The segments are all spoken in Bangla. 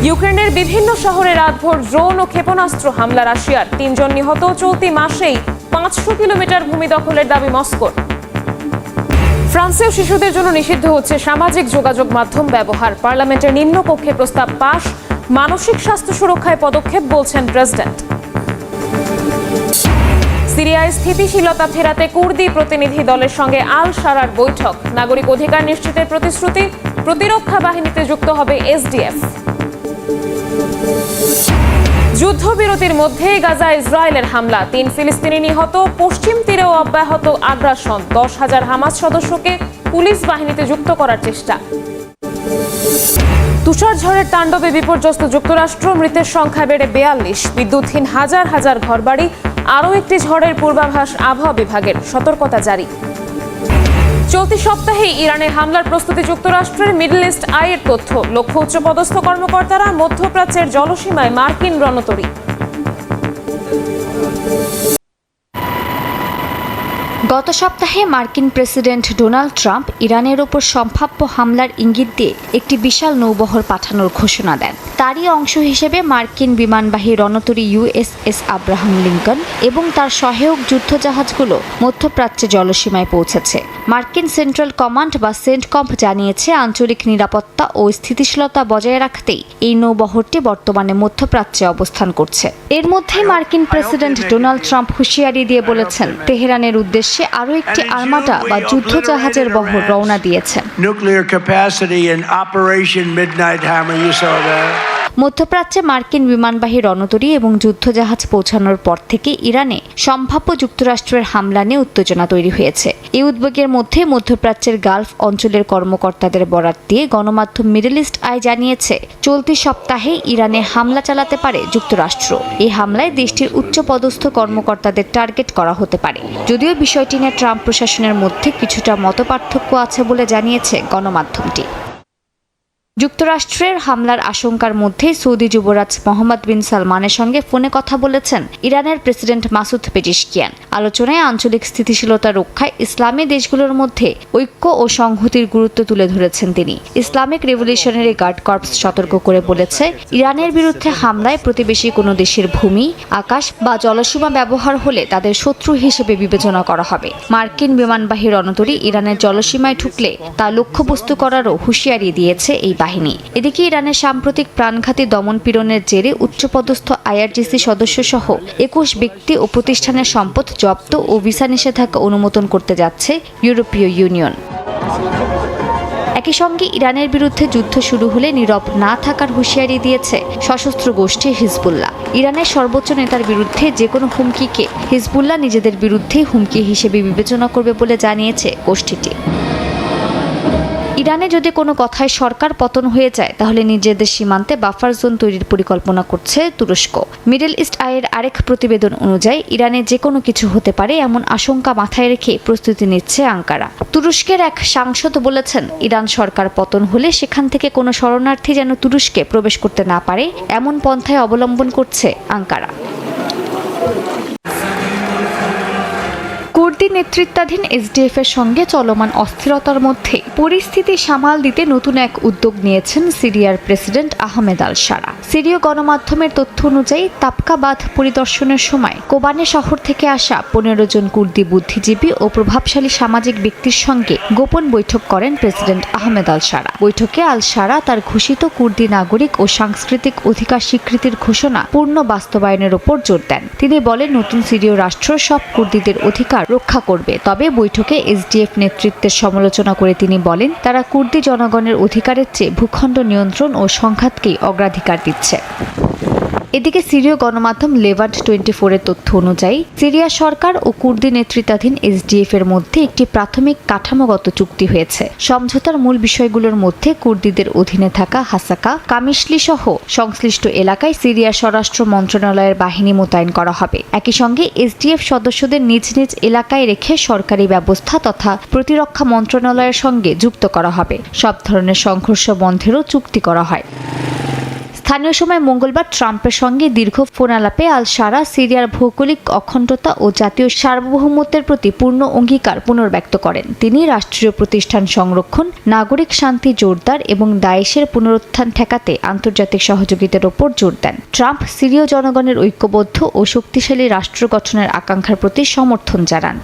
ইউক্রেনের বিভিন্ন শহরে রাতভর ড্রোন ও ক্ষেপণাস্ত্র হামলা রাশিয়ার, ৩ জন নিহত। চলতি মাসেই ৫০০ কিলোমিটার ভূমি দখলের দাবি মস্কোর। ফ্রান্সেও শিশুদের জন্য নিষিদ্ধ হচ্ছে সামাজিক যোগাযোগ মাধ্যম ব্যবহার। পার্লামেন্টের নিম্নকক্ষে প্রস্তাব পাশ। মানসিক স্বাস্থ্য সুরক্ষায় পদক্ষেপ, বলছেন প্রেসিডেন্ট। সিরিয়ায় স্থিতিশীলতা ফেরাতে কুর্দি প্রতিনিধি দলের সঙ্গে আল শারার বৈঠক। নাগরিক অধিকার নিশ্চিতের প্রতিশ্রুতি। প্রতিরক্ষা বাহিনীতে যুক্ত হবে এসডিএফ। যুদ্ধবিরতির মধ্যে গাজা ইসরায়েলের হামলা, ৩ ফিলিস্তিনি নিহত। পশ্চিম তীরেও অব্যাহত আগ্রাসন। ১০,০০০ হামাস সদস্যকে পুলিশ বাহিনীতে যুক্ত করার চেষ্টা। তুষার ঝড়ের তাণ্ডবে বিপর্যস্ত যুক্তরাষ্ট্র, মৃতের সংখ্যা বেড়ে ৪২। বিদ্যুৎহীন হাজার হাজার ঘরবাড়ি। আরও একটি ঝড়ের পূর্বাভাস আবহাওয়া বিভাগের, সতর্কতা জারি। চলতি সপ্তাহে ইরানের হামলার প্রস্তুতি যুক্তরাষ্ট্রের। মিডল ইস্ট আইয়ের তথ্য, লক্ষ্য উচ্চপদস্থ কর্মকর্তারা। মধ্যপ্রাচ্যের জলসীমায় মার্কিন রণতরী। গত সপ্তাহে মার্কিন প্রেসিডেন্ট ডোনাল্ড ট্রাম্প ইরানের ওপর সম্ভাব্য হামলার ইঙ্গিত দিয়ে একটি বিশাল নৌবহর পাঠানোর ঘোষণা দেন। তারই অংশ হিসেবে মার্কিন বিমানবাহী রণতরী ইউএসএস আব্রাহাম লিঙ্কন এবং তার সহায়ক যুদ্ধজাহাজগুলো মধ্যপ্রাচ্যে জলসীমায় পৌঁছেছে। মার্কিন সেন্ট্রাল কমান্ড বা সেন্টকম জানিয়েছে, আঞ্চলিক নিরাপত্তা ও স্থিতিশীলতা বজায় রাখতেই এই নৌবহরটি বর্তমানে মধ্যপ্রাচ্যে অবস্থান করছে। এর মধ্যে মার্কিন প্রেসিডেন্ট ডোনাল্ড ট্রাম্প হুঁশিয়ারি দিয়ে বলেছেন, তেহরানের উদ্দেশ্যে আরও একটি আর্মাটা বা যুদ্ধজাহাজের বহর রওনা দিয়েছে। মধ্যপ্রাচ্যে মার্কিন বিমানবাহী রণতরী এবং যুদ্ধজাহাজ পৌঁছানোর পর থেকে ইরানে সম্ভাব্য যুক্তরাষ্ট্রের হামলা নিয়ে উত্তেজনা তৈরি হয়েছে। এই উদ্বেগের মধ্যে মধ্যপ্রাচ্যের গালফ অঞ্চলের কর্মকর্তাদের বরাত দিয়ে গণমাধ্যম মিডল ইস্ট আই জানিয়েছে, চলতি সপ্তাহে ইরানে হামলা চালাতে পারে যুক্তরাষ্ট্র। এই হামলায় দেশটির উচ্চপদস্থ কর্মকর্তাদের টার্গেট করা হতে পারে। যদিও বিষয়টি নিয়ে ট্রাম্প প্রশাসনের মধ্যে কিছুটা মতপার্থক্য আছে বলে জানিয়েছে গণমাধ্যমটি। যুক্তরাষ্ট্রের হামলার আশঙ্কার মধ্যে সৌদি যুবরাজ মোহাম্মদ বিন সালমানের সঙ্গে ফোনে কথা বলেছেন ইরানের প্রেসিডেন্ট মাসুদ পেজিশকিয়ান। আলোচনায় আঞ্চলিক স্থিতিশীলতা রক্ষায় ইসলামী দেশগুলোর মধ্যে ঐক্য ও সংহতির গুরুত্ব তুলে ধরেছেন তিনি। ইসলামিক রেভলিউশনারি গার্ড কর্পস সতর্ক করে বলেছে, ইরানের বিরুদ্ধে হামলায় প্রতিবেশী কোনো দেশের ভূমি, আকাশ বা জলসীমা ব্যবহার হলে তাদের শত্রু হিসেবে বিবেচনা করা হবে। মার্কিন বিমানবাহী রণতরী ইরানের জলসীমায় ঢুকলে তা লক্ষ্যবস্তু করারও হুঁশিয়ারি দিয়েছে এই বাহিনী। এদিকে ইরানের সাম্প্রতিক প্রাণঘাতী দমনপীড়নের জেরে উচ্চপদস্থ আইআরজিসি সদস্য সহ ২১ ব্যক্তি ও প্রতিষ্ঠানের সম্পদ জব্দ ও ভিসা নিষেধাজ্ঞা অনুমোদন করতে যাচ্ছে ইউরোপীয় ইউনিয়ন। একই সঙ্গে ইরানের বিরুদ্ধে যুদ্ধ শুরু হলে নীরব না থাকার হুঁশিয়ারি দিয়েছে সশস্ত্র গোষ্ঠী হিজবুল্লাহ। ইরানের সর্বোচ্চ নেতার বিরুদ্ধে যে কোনো হুমকিকে হিজবুল্লাহ নিজেদের বিরুদ্ধে হুমকি হিসেবে বিবেচনা করবে বলে জানিয়েছে গোষ্ঠীটি। ইরানে যদি কোনো কথায় সরকার পতন হয়ে যায়, তাহলে নিজেদের সীমান্তে বাফার জোন তৈরির পরিকল্পনা করছে তুরস্ক। মিডল ইস্ট আইয়ের আরেক প্রতিবেদন অনুযায়ী ইরানে যে কোনো কিছু হতে পারে এমন আশঙ্কা মাথায় রেখে প্রস্তুতি নিচ্ছে আঙ্কারা। তুরস্কের এক সাংসদ বলেছেন, ইরান সরকার পতন হলে সেখান থেকে কোনো শরণার্থী যেন তুরস্কে প্রবেশ করতে না পারে, এমন পন্থায় অবলম্বন করছে আঙ্কারা। কুর্দি নেতৃত্বাধীন এসডিএফ এর সঙ্গে চলমান অস্থিরতার মধ্যে পরিস্থিতি সামাল দিতে নতুন এক উদ্যোগ নিয়েছেন সিরিয়ার প্রেসিডেন্ট আহমেদ আল শারা। সিরীয় গণমাধ্যমের তথ্য অনুযায়ী তাবকা বাঁধ পরিদর্শনের সময় কোবানে শহর থেকে আসা ১৫ জন কুর্দি বুদ্ধিজীবী ও প্রভাবশালী সামাজিক ব্যক্তির সঙ্গে গোপন বৈঠক করেন প্রেসিডেন্ট আহমেদ আল শারা। বৈঠকে আল শারা তার ঘোষিত কুর্দি নাগরিক ও সাংস্কৃতিক অধিকার স্বীকৃতির ঘোষণা পূর্ণ বাস্তবায়নের ওপর জোর দেন। তিনি বলেন, নতুন সিরীয় রাষ্ট্র সব কুর্দিদের অধিকার রক্ষা করবে। তবে বৈঠকে এসডিএফ নেতৃত্বের সমালোচনা করে তিনি বলেন, তারা কুর্দি জনগণের অধিকারের চেয়ে ভূখণ্ড নিয়ন্ত্রণ ও সংঘাতকেই অগ্রাধিকার দিচ্ছে। এদিকে সিরীয় গণমাধ্যম লেভান্ট 24 এর তথ্য অনুযায়ী সিরিয়া সরকার ও কুর্দি নেতৃত্বাধীন এসডিএফ এর মধ্যে একটি প্রাথমিক কাঠামোগত চুক্তি হয়েছে। সমঝোতার মূল বিষয়গুলোর মধ্যে কুর্দিদের অধীনে থাকা হাসাকা, কামিশলি সহ সংশ্লিষ্ট এলাকায় সিরিয়ার স্বরাষ্ট্র মন্ত্রণালয়ের বাহিনী মোতায়েন করা হবে। একই সঙ্গে এসডিএফ সদস্যদের নিজ নিজ এলাকায় রেখে সরকারি ব্যবস্থা তথা প্রতিরক্ষা মন্ত্রণালয়ের সঙ্গে যুক্ত করা হবে। সব ধরনের সংঘর্ষ বন্ধেরও চুক্তি করা হয়। স্থানীয় সময় মঙ্গলবার ট্রাম্পের সঙ্গে দীর্ঘ ফোন আলাপে আল শারা সিরিয়ার ভৌগোলিক অখণ্ডতা ও জাতীয় সার্বভৌমত্বের প্রতি পূর্ণ অঙ্গীকার পুনর্ব্যক্ত করেন। তিনি রাষ্ট্রীয় প্রতিষ্ঠান সংরক্ষণ, নাগরিক শান্তি জোরদার এবং দায়েশের পুনরুত্থান ঠেকাতে আন্তর্জাতিক সহযোগিতার ওপর জোর দেন। ট্রাম্প সিরীয় জনগণের ঐক্যবদ্ধ ও শক্তিশালী রাষ্ট্র গঠনের আকাঙ্ক্ষার প্রতি সমর্থন জানান।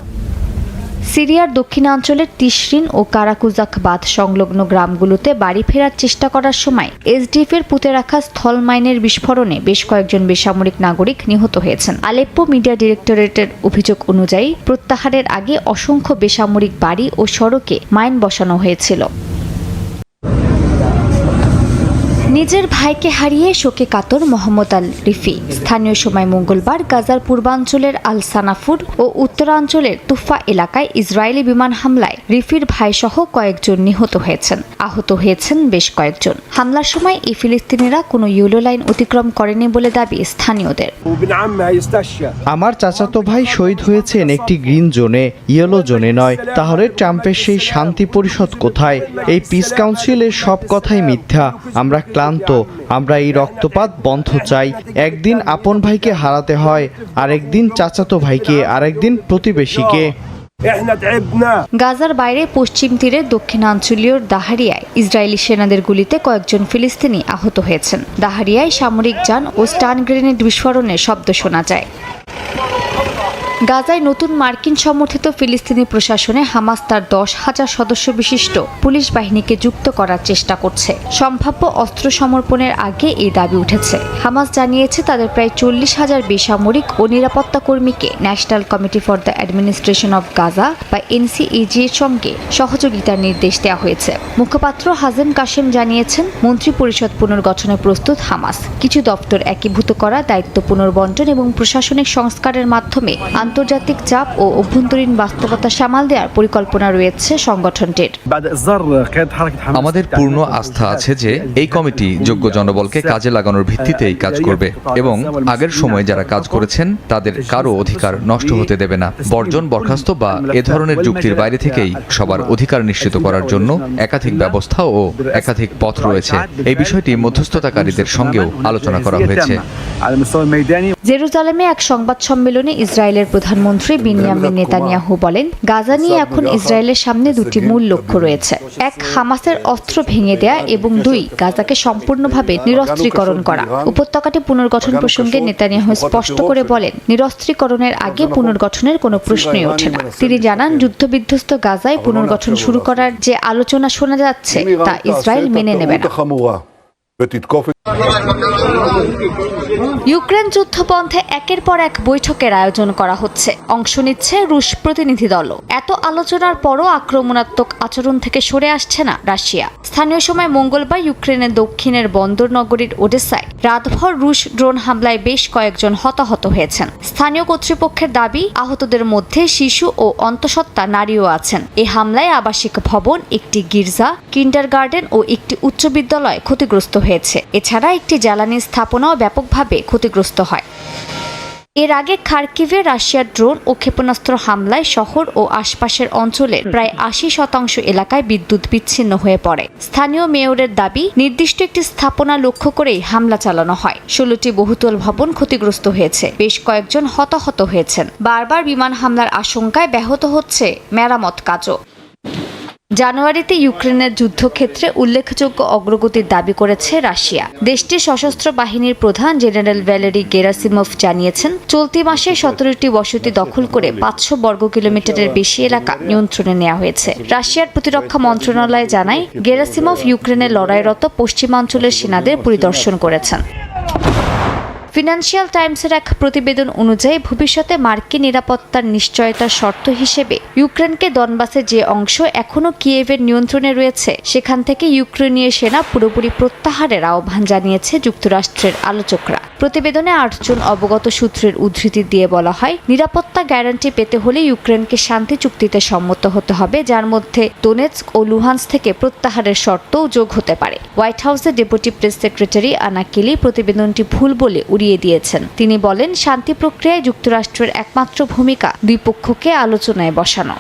সিরিয়ার দক্ষিণাঞ্চলের তিশরিন ও কারাকুজাক বাঁধ সংলগ্ন গ্রামগুলোতে বাড়ি ফেরার চেষ্টা করার সময় এসডিএফের পুঁতে রাখা স্থল মাইনের বিস্ফোরণে বেশ কয়েকজন বেসামরিক নাগরিক নিহত হয়েছেন। আলেপ্পো মিডিয়া ডিরেক্টরেটের অভিযোগ অনুযায়ী প্রত্যাহারের আগে অসংখ্য বেসামরিক বাড়ি ও সড়কে মাইন বসানো হয়েছিল। নিজের ভাইকে হারিয়ে শোকে কাতর মোহাম্মদ আল রিফি। স্থানীয় সময় মঙ্গলবার গাজার পূর্বাঞ্চলের আল সানাফুর ও উত্তরাঞ্চলের তুফা এলাকায় ইসরায়েলি বিমান হামলায় রিফির ভাইসহ কয়েকজন নিহত হয়েছেন। আহত হয়েছেন বেশ কয়েকজন। হামলার সময় এই ফিলিস্তিনিরা কোনো ইয়েলো লাইন অতিক্রম করেনি বলে দাবি স্থানীয়দের। আমার চাচাতো ভাই শহীদ হয়েছেন একটি গ্রিন জোনে, ইয়েলো জোনে নয়। তাহলে ট্রাম্পের সেই শান্তি পরিষদ কোথায়? এই পিস কাউন্সিলের সব কথাই মিথ্যা। আমরা ক্লান্ত, আমরা এই রক্তপাত বন্ধ চাই। একদিন আপন ভাইকে হারাতে হয়, আরেকদিন চাচাতো ভাইকে, আরেকদিন প্রতিবেশীকে। গাজার বাইরে পশ্চিম তীরের দক্ষিণাঞ্চলীয় দাহারিয়ায় ইসরায়েলি সেনাদের গুলিতে কয়েকজন ফিলিস্তিনি আহত হয়েছেন। দাহারিয়ায় সামরিক যান ও স্টান গ্রেনেড বিস্ফোরণের শব্দ শোনা যায়। গাজায় নতুন মার্কিন সমর্থিত ফিলিস্তিনি প্রশাসনে হামাস তার 10,000 সদস্য বিশিষ্ট পুলিশ বাহিনীকে যুক্ত করার চেষ্টা করছে। সম্ভাব্য অস্ত্র সমর্পণের আগে এই দাবি উঠেছে। হামাস জানিয়েছে তাদের প্রায় 40,000 বেসামরিক ও নিরাপত্তা কর্মীকে national committee for the administration of Gaza বা এনসিএজি এর সঙ্গে সহযোগিতার নির্দেশ দেওয়া হয়েছে। মুখপাত্র হাজেম কাশেম জানিয়েছেন মন্ত্রী পরিষদ পুনর্গঠনে প্রস্তুত হামাস। কিছু দপ্তর একীভূত করা, দায়িত্ব পুনর্বণ্টন এবং প্রশাসনিক সংস্কারের মাধ্যমে আন্তর্জাতিক চাপ ও অভ্যন্তরীণ বাস্তবতা সামাল দেওয়ার পরিকল্পনা রয়েছে সংগঠনটির। আমাদের পূর্ণ আস্থা আছে যে এই কমিটি যোগ্য জনবলকে কাজে লাগানোর ভিত্তিতেই কাজ করবে এবং আগের সময়ে যারা কাজ করেছেন তাদের কারো অধিকার নষ্ট হতে দেবে না। বর্জন, বরখাস্ত বা এ ধরনের যুক্তির বাইরে থেকেই সবার অধিকার নিশ্চিত করার জন্য একাধিক ব্যবস্থা ও একাধিক পথ রয়েছে। এই বিষয়টি মধ্যস্থতাকারীদের সঙ্গেও আলোচনা করা হয়েছে। জেরুজালেমে এক সংবাদ সম্মেলনে ইসরায়েলের প্রধানমন্ত্রী বিনিয়ামিন নেতানিয়াহু বলেন, গাজা নিয়ে এখন ইসরায়েলের সামনে দুটি মূল লক্ষ্য রয়েছে। এক, হামাসের অস্ত্র ভেঙে দেয়া এবং 2, গাজাকে সম্পূর্ণভাবে নিরস্ত্রীকরণ করা। উপত্যকাটি পুনর্গঠন প্রসঙ্গে নেতানিয়াহু স্পষ্ট করে বলেন, নিরস্ত্রীকরণের আগে পুনর্গঠনের কোনো প্রশ্নই ওঠে না। তিনি জানান, যুদ্ধবিধ্বস্ত গাজায় পুনর্গঠন শুরু করার যে আলোচনা শোনা যাচ্ছে তা ইসরায়েল মেনে নেবে না। ইউক্রেন যুদ্ধপন্থে একের পর এক বৈঠকের আয়োজন করা হচ্ছে। অংশ নিচ্ছে রুশ প্রতিনিধি দলও। এত আলোচনার পরও আক্রমণাত্মক আচরণ থেকে সরে আসছে না রাশিয়া। স্থানীয় সময় মঙ্গলবার ইউক্রেনের দক্ষিণের বন্দর নগরীর ওডেসায় রাতভর রুশ ড্রোন হামলায় বেশ কয়েকজন হতাহত হয়েছেন। স্থানীয় কর্তৃপক্ষের দাবি, আহতদের মধ্যে শিশু ও অন্তঃসত্ত্বা নারীও আছেন। এই হামলায় আবাসিক ভবন, একটি গির্জা, কিন্ডারগার্টেন ও একটি উচ্চ বিদ্যালয় ক্ষতিগ্রস্ত হয়েছে। এছাড়া একটি জ্বালানি স্থাপনাও ব্যাপকভাবে ক্ষতিগ্রস্ত হয়। এর আগে খার্কিভে রাশিয়ার ড্রোন ও ক্ষেপণাস্ত্র হামলায় শহর ও আশপাশের অঞ্চলের প্রায় 80% এলাকায় বিদ্যুৎ বিচ্ছিন্ন হয়ে পড়ে। স্থানীয় মেয়রের দাবি, নির্দিষ্ট একটি স্থাপনা লক্ষ্য করেই হামলা চালানো হয়। 16টি বহুতল ভবন ক্ষতিগ্রস্ত হয়েছে। বেশ কয়েকজন হতাহত হয়েছেন। বারবার বিমান হামলার আশঙ্কায় ব্যাহত হচ্ছে মেরামত কাজও। জানুয়ারিতে ইউক্রেনের যুদ্ধক্ষেত্রে উল্লেখযোগ্য অগ্রগতির দাবি করেছে রাশিয়া। দেশটির সশস্ত্র বাহিনীর প্রধান জেনারেল ভ্যালেরি গেরাসিমভ জানিয়েছেন, চলতি মাসে 17টি বসতি দখল করে 500 বর্গ কিলোমিটারের বেশি এলাকা নিয়ন্ত্রণে নেওয়া হয়েছে। রাশিয়ার প্রতিরক্ষা মন্ত্রণালয় জানায়, গেরাসিমভ ইউক্রেনে লড়াইরত পশ্চিমাঞ্চলের সেনাদের পরিদর্শন করেছেন। ফিনান্সিয়াল টাইমসের এক প্রতিবেদন অনুযায়ী ভবিষ্যতে মার্কিন নিরাপত্তার নিশ্চয়তার শর্ত হিসেবে ইউক্রেনকে দনবাসের যে অংশ এখনও কিয়েভের নিয়ন্ত্রণে রয়েছে সেখান থেকে ইউক্রেনীয় সেনা পুরোপুরি প্রত্যাহারের আহ্বান জানিয়েছে যুক্তরাষ্ট্রের আলোচকরা। প্রতিবেদনে 8 জন অবগত সূত্রের উদ্ধৃতি দিয়ে বলা হয়, নিরাপত্তা গ্যারান্টি পেতে হলে ইউক্রেনকে শান্তি চুক্তিতে সম্মত হতে হবে, যার মধ্যে দোনেৎস্ক ও লুহান্স থেকে প্রত্যাহারের শর্তও যোগ হতে পারে। হোয়াইট হাউসের ডেপুটি প্রেস সেক্রেটারি আনা কেলি প্রতিবেদনটি ভুল বলে উড়িয়ে দিয়েছেন। তিনি বলেন, শান্তি প্রক্রিয়ায় যুক্তরাষ্ট্রের একমাত্র ভূমিকা দুই পক্ষকে আলোচনায় বসানো।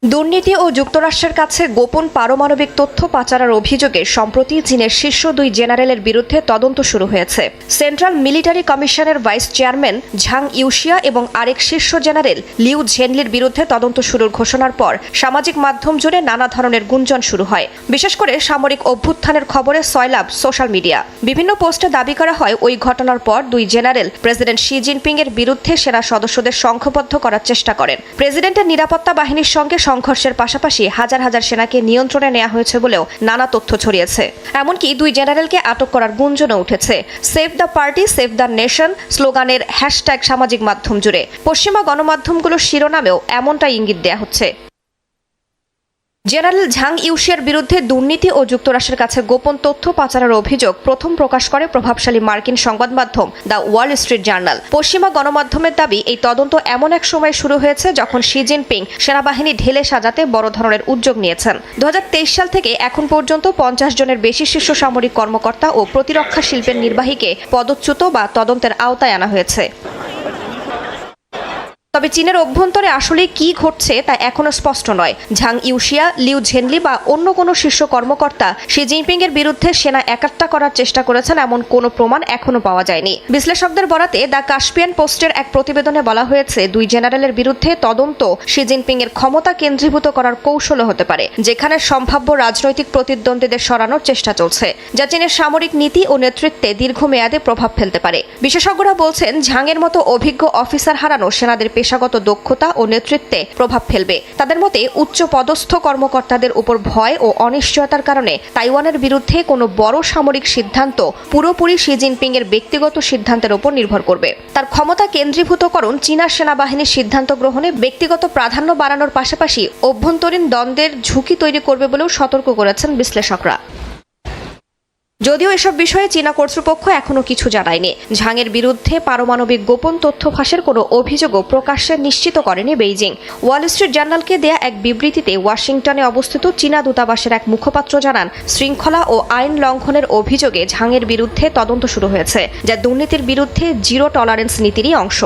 দুর্নীতি ও যুক্তরাষ্ট্রের কাছে গোপন পারমাণবিক তথ্য পাচারের অভিযোগে সম্প্রতি চীনের শীর্ষ 2 জেনারেলের বিরুদ্ধে তদন্ত শুরু হয়েছে। সেন্ট্রাল মিলিটারি কমিশনের ভাইস চেয়ারম্যান ঝাং ইউশিয়া এবং আরেক শীর্ষ জেনারেল লিউ ঝেনলির বিরুদ্ধে তদন্ত শুরুর ঘোষণার পর সামাজিক মাধ্যম জুড়ে নানা ধরনের গুঞ্জন শুরু হয়। বিশেষ করে সামরিক অভ্যুত্থানের খবরে সয়লাব সোশ্যাল মিডিয়া। বিভিন্ন পোস্টে দাবি করা হয় ওই ঘটনার পর 2 জেনারেল প্রেসিডেন্ট শি জিনপিং এর বিরুদ্ধে সেনা সদস্যদের সংঘবদ্ধ করার চেষ্টা করেন। প্রেসিডেন্টের নিরাপত্তা বাহিনীর সঙ্গে সংঘর্ষের পাশাপাশি হাজার হাজার সেনাকে নিয়ন্ত্রণে নেওয়া হয়েছে বলেও নানা তথ্য ছড়িয়েছে। এমনকি 2 জেনারেলকে আটক করার গুঞ্জনও উঠেছে। Save the party save the nation স্লোগানের হ্যাশট্যাগ সামাজিক মাধ্যম জুড়ে। পশ্চিমা গণমাধ্যমগুলোর শিরোনামেও এমনটাই ইঙ্গিত দেওয়া হচ্ছে। জেনারেল ঝাং ইউশিয়ার বিরুদ্ধে দুর্নীতি ও যুক্তরাষ্ট্রের কাছে গোপন তথ্য পাচারের অভিযোগ প্রথম প্রকাশ করে প্রভাবশালী মার্কিন সংবাদ মাধ্যম দ্য ওয়াল স্ট্রিট জার্নাল। পশ্চিমা গণমাধ্যমের দাবি এই তদন্ত এমন এক সময় শুরু হয়েছে যখন শি জিনপিং সেনাবাহিনী ঢেলে সাজাতে বড় ধরনের উদ্যোগ নিয়েছেন। 2023 সাল থেকে এখন পর্যন্ত 50 জনের বেশি শীর্ষ সামরিক কর্মকর্তা ও প্রতিরক্ষা শিল্পের নির্বাহীকে পদচ্যুত বা তদন্তের আওতায় আনা হয়েছে। তবে চীনের অভ্যন্তরে আসলে কি ঘটছে তা এখনো স্পষ্ট নয়। ঝাং ইউশিয়া, লিউ ঝেনলি বা অন্য কোনো শীর্ষ কর্মকর্তা শি জিনপিং এর বিরুদ্ধে সেনা একাট্টা করার চেষ্টা করেছেন এমন কোনো প্রমাণ এখনো পাওয়া যায়নি। বিশ্লেষকদের বরাতে দ্য কাস্পিয়ান পোস্টের এক প্রতিবেদনে বলা হয়েছে 2 জেনারেলের বিরুদ্ধে তদন্ত শি জিনপিং এর ক্ষমতা কেন্দ্রীভূত করার কৌশল হতে পারে, যেখানে সম্ভাব্য রাজনৈতিক প্রতিদ্বন্দ্বীদের সরানোর চেষ্টা চলছে, যা চীনের সামরিক নীতি ও নেতৃত্বে দীর্ঘমেয়াদে প্রভাব ফেলতে পারে। বিশেষজ্ঞরা বলছেন ঝাংয়ের মতো অভিজ্ঞ অফিসার হারানো সেনাদের পেশাগত দক্ষতা ও নেতৃত্বে প্রভাব ফেলবে। তাদের মতে উচ্চ পদস্থ কর্মকর্তাদের উপর ভয় ও অনিশ্চয়তার কারণে তাইওয়ানের বিরুদ্ধে কোনো বড় সামরিক সিদ্ধান্ত পুরোপুরি শি জিনপিং এর ব্যক্তিগত সিদ্ধান্তের উপর নির্ভর করবে। তার ক্ষমতা কেন্দ্রীভূতকরণ চীনা সেনাবাহিনীর সিদ্ধান্ত গ্রহণে ব্যক্তিগত প্রাধান্য বাড়ানোর পাশাপাশি অভ্যন্তরীণ দ্বন্দ্বের ঝুঁকি তৈরি করবে বলেও সতর্ক করেছেন বিশ্লেষকরা। যদিও এসব বিষয়ে চীনা কর্তৃপক্ষ এখনো কিছু জানায়নি। ঝাংয়ের বিরুদ্ধে পারমাণবিক গোপন তথ্য ফাঁসের কোনো অভিযোগও প্রকাশ্যে নিশ্চিত করেনি বেইজিং। ওয়াল স্ট্রিট জার্নালকে দেয়া এক বিবৃতিতে ওয়াশিংটনে অবস্থিত চীনা দূতাবাসের এক মুখপাত্র জানান, শৃঙ্খলা ও আইন লঙ্ঘনের অভিযোগে ঝাংয়ের বিরুদ্ধে তদন্ত শুরু হয়েছে, যা দুর্নীতির বিরুদ্ধে জিরো টলারেন্স নীতিরই অংশ।